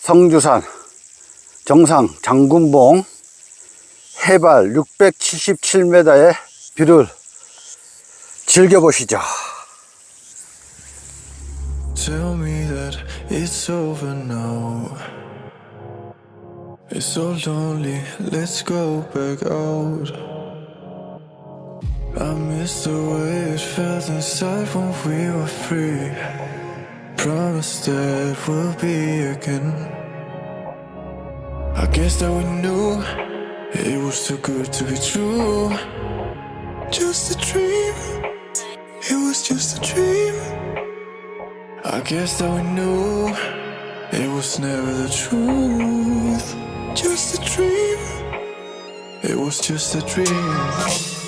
성주산 정상 장군봉 해발 677m의 뷰를 즐겨보시죠. Tell me that it's over now. It's so lonely, let's go back out. I miss the way it felt inside when we were free. Promise that we'll be again. I guess that we knew it was too good to be true. Just a dream, it was just a dream. I guess that we knew it was never the truth. Just a dream, it was just a dream.